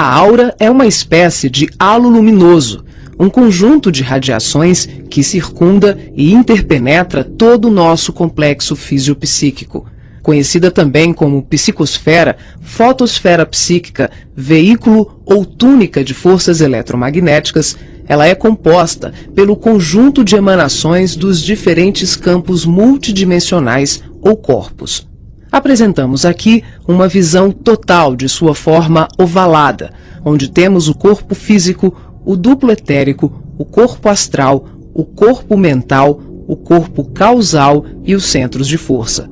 A aura é uma espécie de halo luminoso, um conjunto de radiações que circunda e interpenetra todo o nosso complexo fisiopsíquico. Conhecida também como psicosfera, fotosfera psíquica, veículo ou túnica de forças eletromagnéticas, ela é composta pelo conjunto de emanações dos diferentes campos multidimensionais ou corpos. Apresentamos aqui uma visão total de sua forma ovalada, onde temos o corpo físico, o duplo etérico, o corpo astral, o corpo mental, o corpo causal e os centros de força.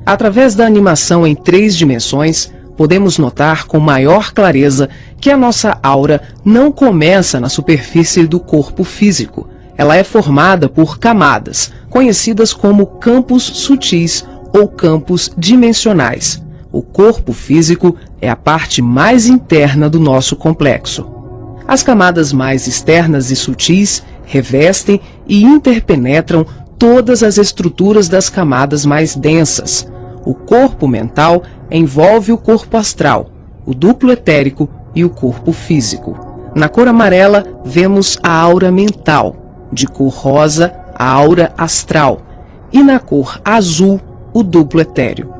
Através da animação em 3 dimensões, podemos notar com maior clareza que a nossa aura não começa na superfície do corpo físico. Ela é formada por camadas, conhecidas como campos sutis ou campos dimensionais. O corpo físico é a parte mais interna do nosso complexo. As camadas mais externas e sutis revestem e interpenetram todas as estruturas das camadas mais densas. O corpo mental envolve o corpo astral, o duplo etérico e o corpo físico. Na cor amarela, vemos a aura mental, de cor rosa, a aura astral, e na cor azul, o duplo etéreo.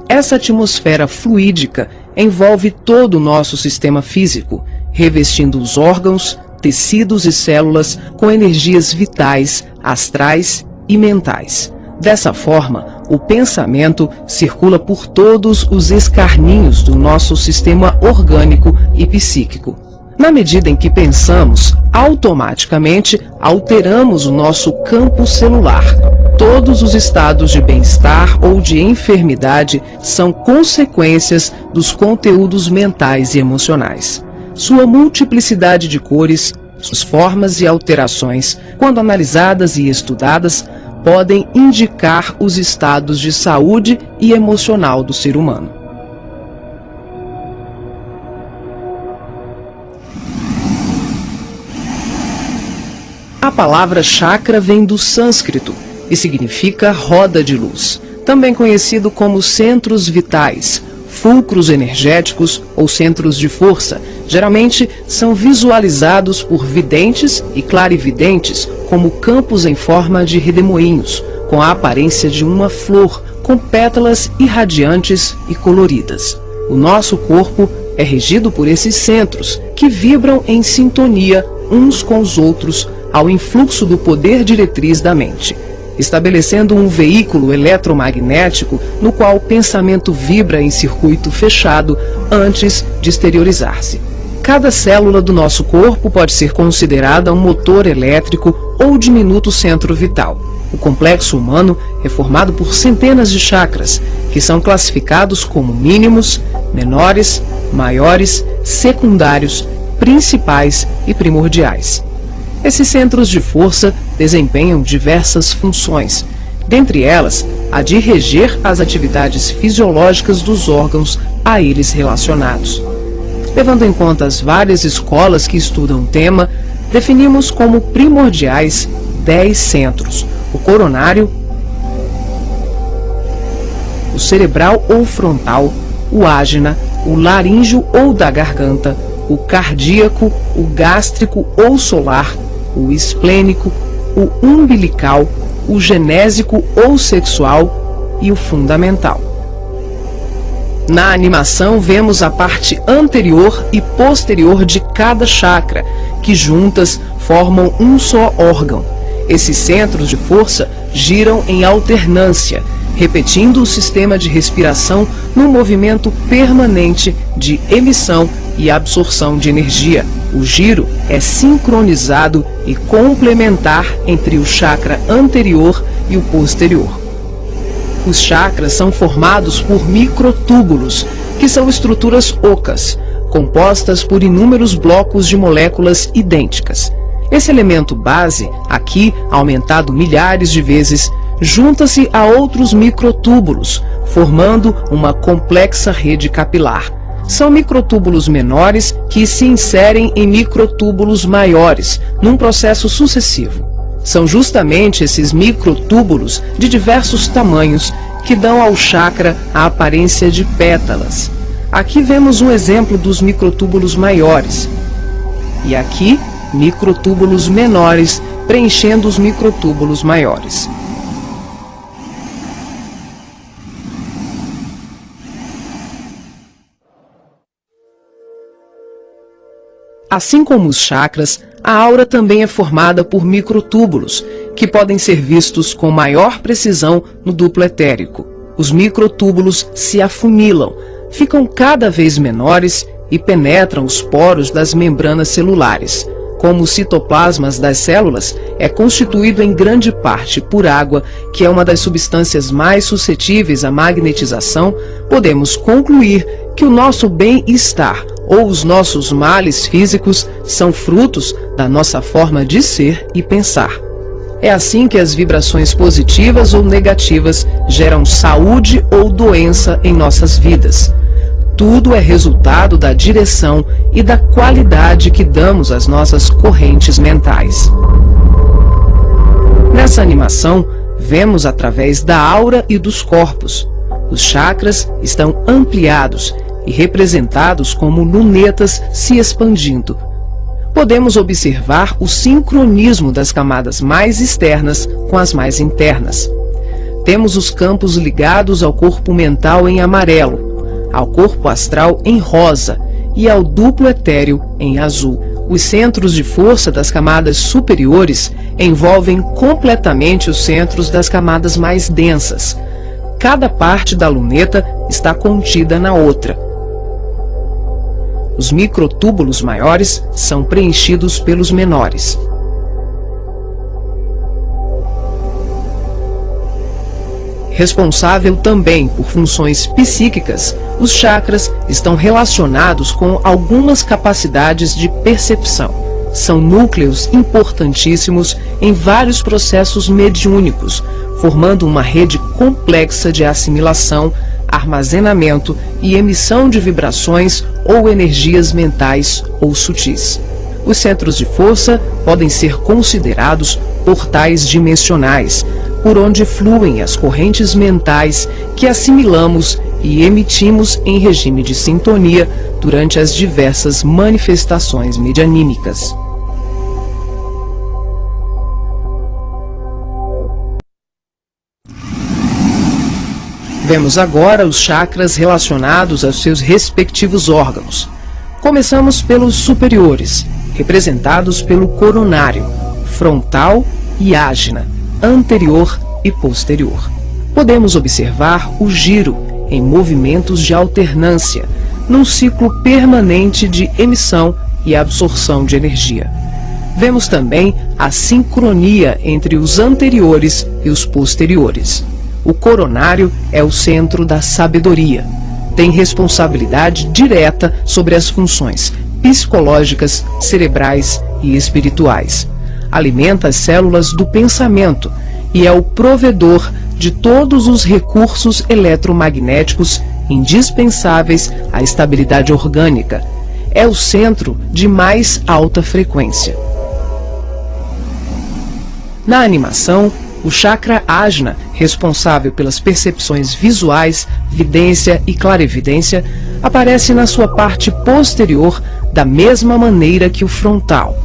Essa atmosfera fluídica envolve todo o nosso sistema físico, revestindo os órgãos, tecidos e células com energias vitais, astrais e mentais. Dessa forma, o pensamento circula por todos os escarninhos do nosso sistema orgânico e psíquico. Na medida em que pensamos, automaticamente alteramos o nosso campo celular. Todos os estados de bem-estar ou de enfermidade são consequências dos conteúdos mentais e emocionais. Sua multiplicidade de cores, suas formas e alterações, quando analisadas e estudadas, podem indicar os estados de saúde e emocional do ser humano. A palavra chakra vem do sânscrito e significa roda de luz, também conhecido como centros vitais, fulcros energéticos ou centros de força. Geralmente são visualizados por videntes e clarividentes como campos em forma de redemoinhos, com a aparência de uma flor, com pétalas irradiantes e coloridas. O nosso corpo é regido por esses centros, que vibram em sintonia uns com os outros ao influxo do poder diretriz da mente, estabelecendo um veículo eletromagnético no qual o pensamento vibra em circuito fechado antes de exteriorizar-se. Cada célula do nosso corpo pode ser considerada um motor elétrico ou diminuto centro vital. O complexo humano é formado por centenas de chakras, que são classificados como mínimos, menores, maiores, secundários, principais e primordiais. Esses centros de força desempenham diversas funções, dentre elas a de reger as atividades fisiológicas dos órgãos a eles relacionados. Levando em conta as várias escolas que estudam o tema, definimos como primordiais 10 centros: o coronário, o cerebral ou frontal, o ágina, o laríngeo ou da garganta, o cardíaco, o gástrico ou solar, o esplênico, o umbilical, o genésico ou sexual e o fundamental. Na animação vemos a parte anterior e posterior de cada chakra, que juntas formam um só órgão. Esses centros de força giram em alternância, repetindo o sistema de respiração num movimento permanente de emissão e absorção de energia. O giro é sincronizado e complementar entre o chakra anterior e o posterior. Os chakras são formados por microtúbulos, que são estruturas ocas, compostas por inúmeros blocos de moléculas idênticas. Esse elemento base, aqui aumentado milhares de vezes, junta-se a outros microtúbulos, formando uma complexa rede capilar. São microtúbulos menores que se inserem em microtúbulos maiores, num processo sucessivo. São justamente esses microtúbulos de diversos tamanhos que dão ao chakra a aparência de pétalas. Aqui vemos um exemplo dos microtúbulos maiores. E aqui, microtúbulos menores preenchendo os microtúbulos maiores. Assim como os chakras, a aura também é formada por microtúbulos, que podem ser vistos com maior precisão no duplo etérico. Os microtúbulos se afunilam, ficam cada vez menores e penetram os poros das membranas celulares. Como os citoplasmas das células é constituído em grande parte por água, que é uma das substâncias mais suscetíveis à magnetização, podemos concluir que o nosso bem-estar ou os nossos males físicos são frutos da nossa forma de ser e pensar. É assim que as vibrações positivas ou negativas geram saúde ou doença em nossas vidas. Tudo é resultado da direção e da qualidade que damos às nossas correntes mentais. Nessa animação, vemos através da aura e dos corpos. Os chakras estão ampliados e representados como lunetas se expandindo. Podemos observar o sincronismo das camadas mais externas com as mais internas. Temos os campos ligados ao corpo mental em amarelo, ao corpo astral em rosa e ao duplo etéreo em azul. Os centros de força das camadas superiores envolvem completamente os centros das camadas mais densas. Cada parte da luneta está contida na outra. Os microtúbulos maiores são preenchidos pelos menores. Responsável também por funções psíquicas, os chakras estão relacionados com algumas capacidades de percepção. São núcleos importantíssimos em vários processos mediúnicos, formando uma rede complexa de assimilação, armazenamento e emissão de vibrações ou energias mentais ou sutis. Os centros de força podem ser considerados portais dimensionais, por onde fluem as correntes mentais que assimilamos e emitimos em regime de sintonia durante as diversas manifestações medianímicas. Vemos agora os chakras relacionados aos seus respectivos órgãos. Começamos pelos superiores, representados pelo coronário, frontal e ágina, anterior e posterior. Podemos observar o giro em movimentos de alternância, num ciclo permanente de emissão e absorção de energia. Vemos também a sincronia entre os anteriores e os posteriores. O coronário é o centro da sabedoria. Tem responsabilidade direta sobre as funções psicológicas, cerebrais e espirituais. Alimenta as células do pensamento e é o provedor de todos os recursos eletromagnéticos indispensáveis à estabilidade orgânica. É o centro de mais alta frequência. Na animação, o chakra ágina, responsável pelas percepções visuais, vidência e clarevidência, aparece na sua parte posterior da mesma maneira que o frontal.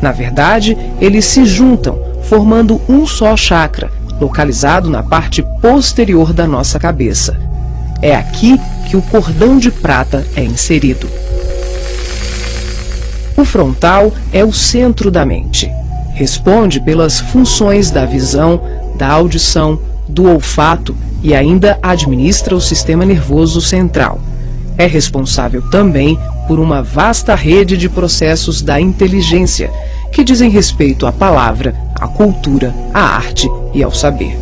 Na verdade, eles se juntam, formando um só chakra, localizado na parte posterior da nossa cabeça. É aqui que o cordão de prata é inserido. O frontal é o centro da mente. Responde pelas funções da visão, da audição, do olfato e ainda administra o sistema nervoso central. É responsável também por uma vasta rede de processos da inteligência, que dizem respeito à palavra, à cultura, à arte e ao saber.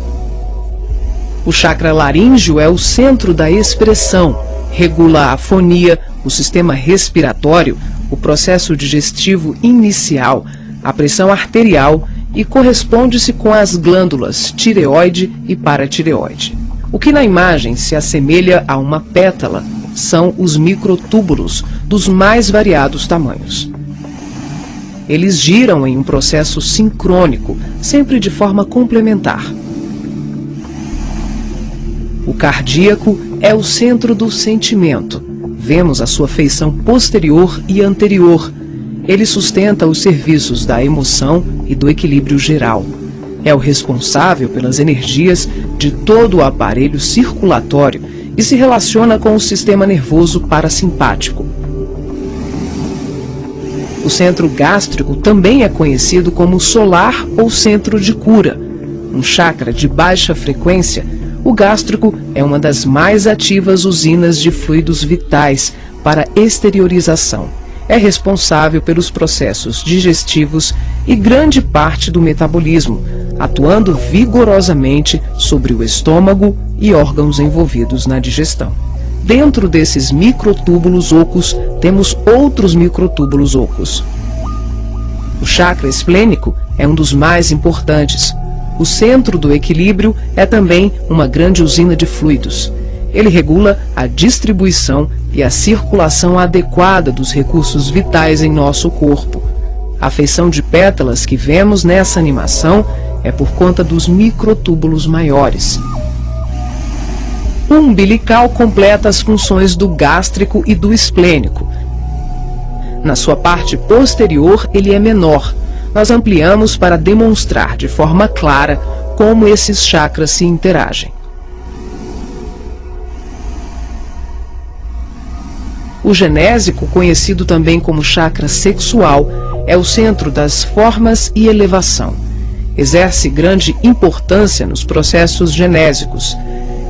O chakra laríngeo é o centro da expressão, regula a afonia, o sistema respiratório, o processo digestivo inicial, a pressão arterial e corresponde-se com as glândulas tireoide e paratireoide. O que na imagem se assemelha a uma pétala são os microtúbulos dos mais variados tamanhos. Eles giram em um processo sincrônico, sempre de forma complementar. O cardíaco é o centro do sentimento. Vemos a sua feição posterior e anterior. Ele sustenta os serviços da emoção e do equilíbrio geral. É o responsável pelas energias de todo o aparelho circulatório e se relaciona com o sistema nervoso parasimpático. O centro gástrico também é conhecido como solar ou centro de cura. Um chakra de baixa frequência, o gástrico é uma das mais ativas usinas de fluidos vitais para exteriorização. É responsável pelos processos digestivos e grande parte do metabolismo, atuando vigorosamente sobre o estômago e órgãos envolvidos na digestão. Dentro desses microtúbulos ocos, temos outros microtúbulos ocos. O chakra esplênico é um dos mais importantes. O centro do equilíbrio é também uma grande usina de fluidos. Ele regula a distribuição e a circulação adequada dos recursos vitais em nosso corpo. A feição de pétalas que vemos nessa animação é por conta dos microtúbulos maiores. O umbilical completa as funções do gástrico e do esplênico. Na sua parte posterior, ele é menor. Nós ampliamos para demonstrar de forma clara como esses chakras se interagem. O genésico, conhecido também como chakra sexual, é o centro das formas e elevação. Exerce grande importância nos processos genésicos.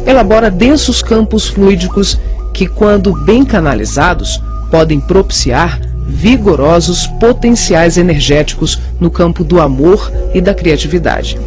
Elabora densos campos fluídicos que, quando bem canalizados, podem propiciar vigorosos potenciais energéticos no campo do amor e da criatividade.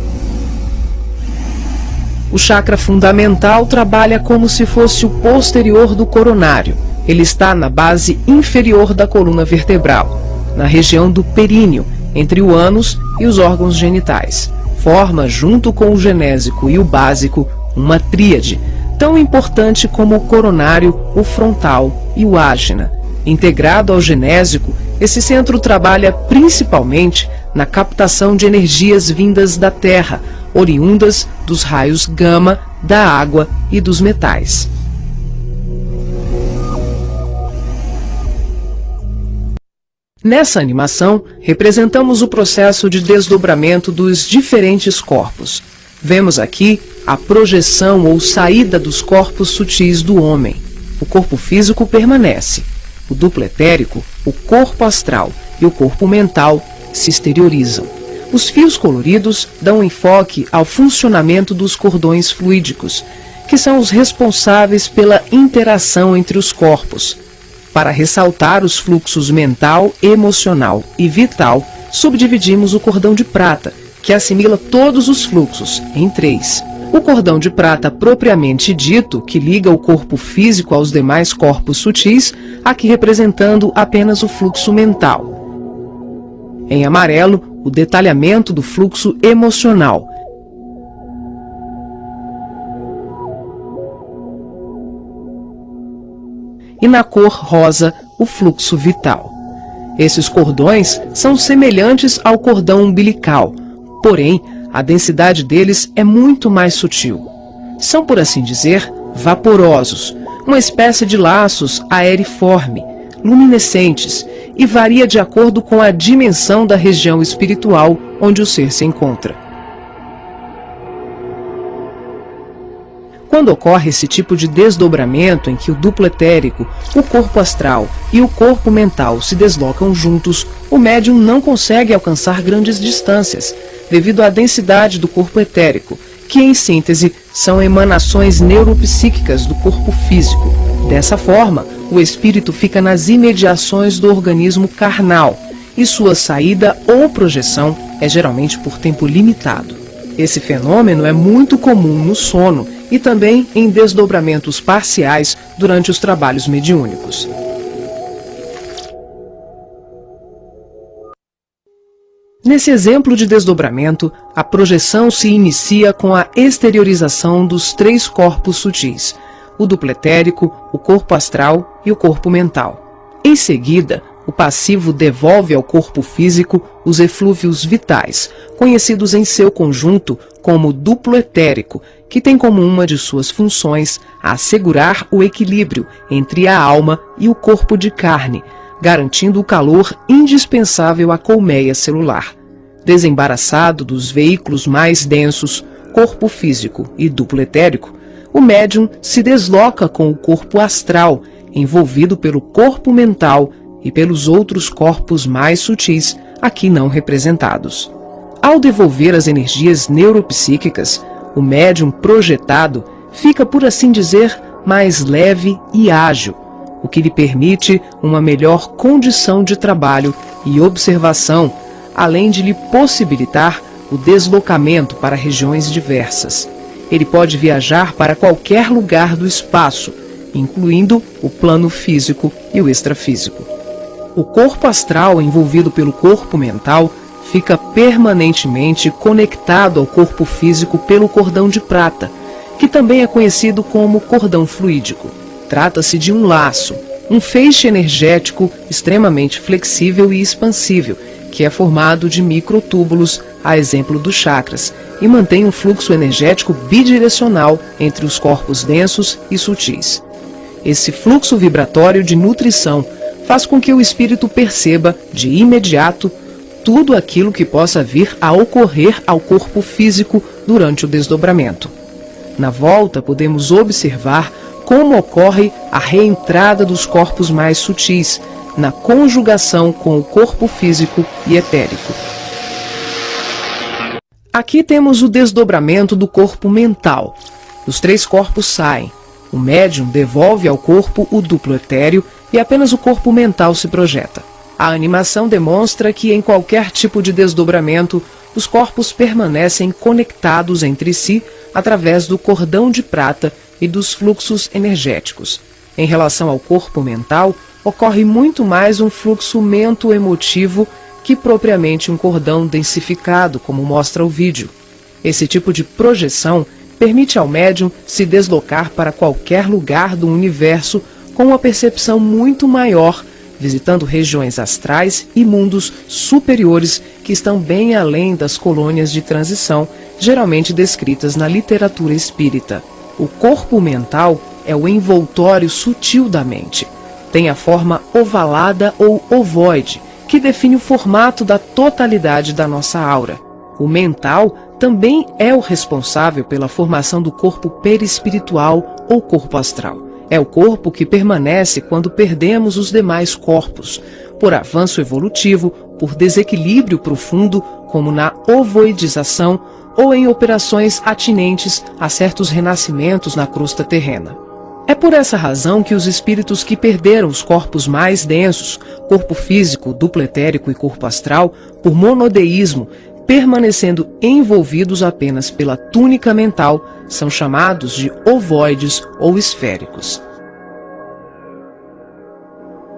O chakra fundamental trabalha como se fosse o posterior do coronário. Ele está na base inferior da coluna vertebral, na região do períneo, entre o ânus e os órgãos genitais. Forma, junto com o genésico e o básico, uma tríade, tão importante como o coronário, o frontal e o ágina. Integrado ao genésico, esse centro trabalha principalmente na captação de energias vindas da Terra, oriundas dos raios gama, da água e dos metais. Nessa animação, representamos o processo de desdobramento dos diferentes corpos. Vemos aqui a projeção ou saída dos corpos sutis do homem. O corpo físico permanece. O duplo etérico, o corpo astral e o corpo mental se exteriorizam. Os fios coloridos dão enfoque ao funcionamento dos cordões fluídicos, que são os responsáveis pela interação entre os corpos. Para ressaltar os fluxos mental, emocional e vital, subdividimos o cordão de prata, que assimila todos os fluxos em 3. O cordão de prata propriamente dito, que liga o corpo físico aos demais corpos sutis, aqui representando apenas o fluxo mental. Em amarelo, o detalhamento do fluxo emocional. E na cor rosa, o fluxo vital. Esses cordões são semelhantes ao cordão umbilical, porém, a densidade deles é muito mais sutil. São, por assim dizer, vaporosos, uma espécie de laços aeriforme, luminescentes, e varia de acordo com a dimensão da região espiritual onde o ser se encontra. Quando ocorre esse tipo de desdobramento em que o duplo etérico, o corpo astral e o corpo mental se deslocam juntos, o médium não consegue alcançar grandes distâncias, devido à densidade do corpo etérico, que em síntese são emanações neuropsíquicas do corpo físico. Dessa forma, o espírito fica nas imediações do organismo carnal, e sua saída ou projeção é geralmente por tempo limitado. Esse fenômeno é muito comum no sono e também em desdobramentos parciais durante os trabalhos mediúnicos. Nesse exemplo de desdobramento, a projeção se inicia com a exteriorização dos 3 corpos sutis, o duplo etérico, o corpo astral e o corpo mental. Em seguida, O passivo devolve ao corpo físico os eflúvios vitais, conhecidos em seu conjunto como duplo etérico, que tem como uma de suas funções assegurar o equilíbrio entre a alma e o corpo de carne, garantindo o calor indispensável à colmeia celular. Desembaraçado dos veículos mais densos, corpo físico e duplo etérico, o médium se desloca com o corpo astral, envolvido pelo corpo mental e pelos outros corpos mais sutis, aqui não representados. Ao devolver as energias neuropsíquicas, o médium projetado fica, por assim dizer, mais leve e ágil, o que lhe permite uma melhor condição de trabalho e observação, além de lhe possibilitar o deslocamento para regiões diversas. Ele pode viajar para qualquer lugar do espaço, incluindo o plano físico e o extrafísico. O corpo astral envolvido pelo corpo mental fica permanentemente conectado ao corpo físico pelo cordão de prata, que também é conhecido como cordão fluídico. Trata-se de um laço, um feixe energético extremamente flexível e expansível, que é formado de microtúbulos, a exemplo dos chakras, e mantém um fluxo energético bidirecional entre os corpos densos e sutis. Esse fluxo vibratório de nutrição faz com que o espírito perceba, de imediato, tudo aquilo que possa vir a ocorrer ao corpo físico durante o desdobramento. Na volta, podemos observar como ocorre a reentrada dos corpos mais sutis, na conjugação com o corpo físico e etérico. Aqui temos o desdobramento do corpo mental. Os três corpos saem. O médium devolve ao corpo o duplo etéreo e apenas o corpo mental se projeta. A animação demonstra que em qualquer tipo de desdobramento, os corpos permanecem conectados entre si através do cordão de prata e dos fluxos energéticos. Em relação ao corpo mental, ocorre muito mais um fluxo mento-emotivo que propriamente um cordão densificado, como mostra o vídeo. Esse tipo de projeção permite ao médium se deslocar para qualquer lugar do universo com uma percepção muito maior, visitando regiões astrais e mundos superiores que estão bem além das colônias de transição, geralmente descritas na literatura espírita. O corpo mental é o envoltório sutil da mente. Tem a forma ovalada ou ovoide, que define o formato da totalidade da nossa aura. O mental também é o responsável pela formação do corpo perispiritual ou corpo astral. É o corpo que permanece quando perdemos os demais corpos, por avanço evolutivo, por desequilíbrio profundo, como na ovoidização ou em operações atinentes a certos renascimentos na crosta terrena. É por essa razão que os espíritos que perderam os corpos mais densos, corpo físico, duplo etérico e corpo astral, por monodeísmo, permanecendo envolvidos apenas pela túnica mental, são chamados de ovoides ou esféricos.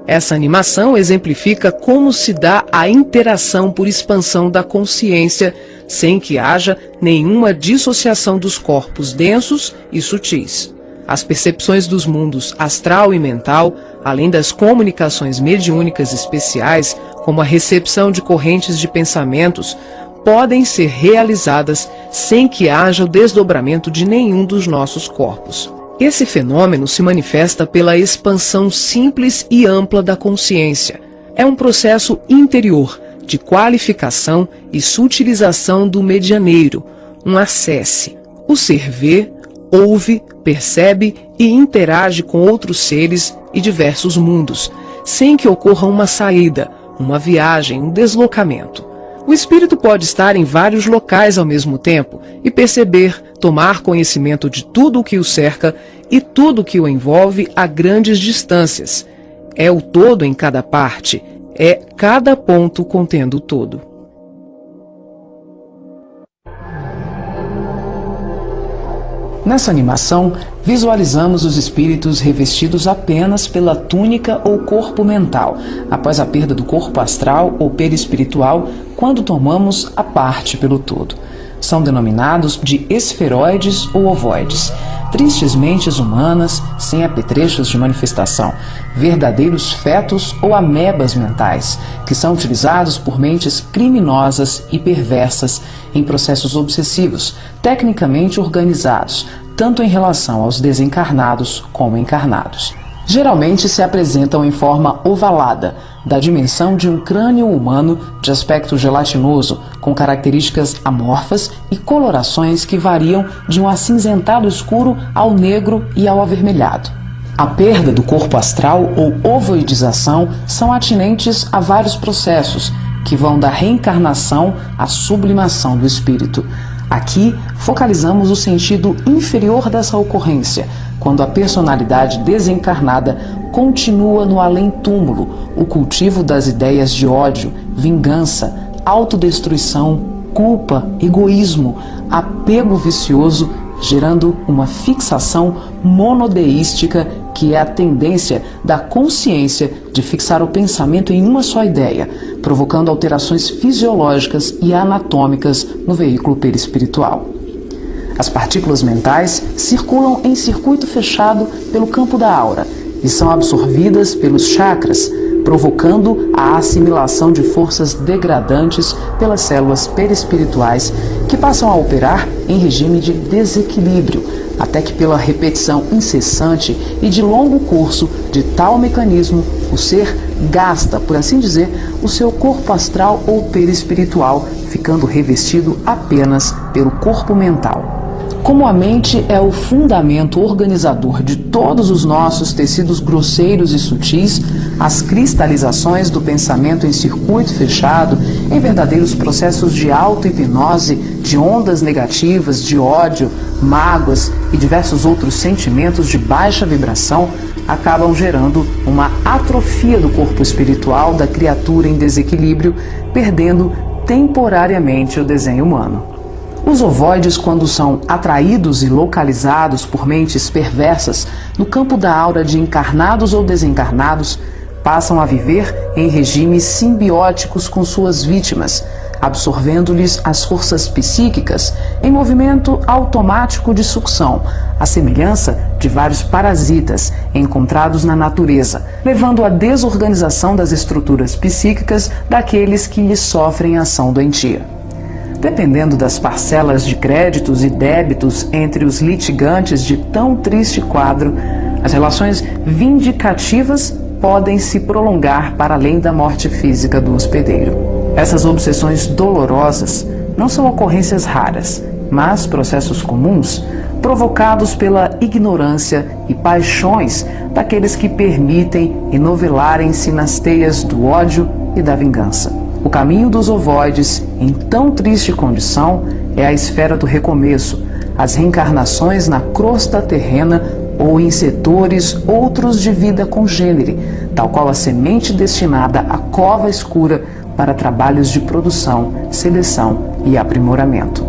Essa animação exemplifica como se dá a interação por expansão da consciência, sem que haja nenhuma dissociação dos corpos densos e sutis. As percepções dos mundos astral e mental, além das comunicações mediúnicas especiais, como a recepção de correntes de pensamentos, podem ser realizadas sem que haja o desdobramento de nenhum dos nossos corpos. Esse fenômeno se manifesta pela expansão simples e ampla da consciência. É um processo interior de qualificação e sutilização do medianeiro, um acesse. O ser vê, ouve, percebe e interage com outros seres e diversos mundos, sem que ocorra uma saída, uma viagem, um deslocamento. O espírito pode estar em vários locais ao mesmo tempo e perceber, tomar conhecimento de tudo o que o cerca e tudo o que o envolve a grandes distâncias. É o todo em cada parte, é cada ponto contendo o todo. Nessa animação, visualizamos os espíritos revestidos apenas pela túnica ou corpo mental, após a perda do corpo astral ou perispiritual, quando tomamos a parte pelo todo. São denominados de esferoides ou ovoides. tristes mentes humanas sem apetrechos de manifestação, verdadeiros fetos ou amebas mentais, que são utilizados por mentes criminosas e perversas em processos obsessivos, tecnicamente organizados, tanto em relação aos desencarnados como encarnados. Geralmente se apresentam em forma ovalada, da dimensão de um crânio humano de aspecto gelatinoso, com características amorfas e colorações que variam de um acinzentado escuro ao negro e ao avermelhado. A perda do corpo astral ou ovoidização são atinentes a vários processos, que vão da reencarnação à sublimação do espírito. Aqui, focalizamos o sentido inferior dessa ocorrência, quando a personalidade desencarnada continua no além-túmulo, o cultivo das ideias de ódio, vingança, autodestruição, culpa, egoísmo, apego vicioso, gerando uma fixação monodeística que é a tendência da consciência de fixar o pensamento em uma só ideia, provocando alterações fisiológicas e anatômicas no veículo perispiritual. As partículas mentais circulam em circuito fechado pelo campo da aura e são absorvidas pelos chakras, provocando a assimilação de forças degradantes pelas células perispirituais, que passam a operar em regime de desequilíbrio, até que pela repetição incessante e de longo curso de tal mecanismo, o ser gasta, por assim dizer, o seu corpo astral ou perispiritual, ficando revestido apenas pelo corpo mental. Como a mente é o fundamento organizador de todos os nossos tecidos grosseiros e sutis, as cristalizações do pensamento em circuito fechado, em verdadeiros processos de auto-hipnose, de ondas negativas, de ódio, mágoas e diversos outros sentimentos de baixa vibração, acabam gerando uma atrofia do corpo espiritual da criatura em desequilíbrio, perdendo temporariamente o desenho humano. Os ovoides, quando são atraídos e localizados por mentes perversas no campo da aura de encarnados ou desencarnados, passam a viver em regimes simbióticos com suas vítimas, absorvendo-lhes as forças psíquicas em movimento automático de sucção, à semelhança de vários parasitas encontrados na natureza, levando à desorganização das estruturas psíquicas daqueles que lhes sofrem ação doentia. Dependendo das parcelas de créditos e débitos entre os litigantes de tão triste quadro, as relações vindicativas podem se prolongar para além da morte física do hospedeiro. Essas obsessões dolorosas não são ocorrências raras, mas processos comuns provocados pela ignorância e paixões daqueles que permitem enovelarem-se nas teias do ódio e da vingança. O caminho dos ovoides, em tão triste condição, é a esfera do recomeço, as reencarnações na crosta terrena ou em setores outros de vida congênere, tal qual a semente destinada à cova escura para trabalhos de produção, seleção e aprimoramento.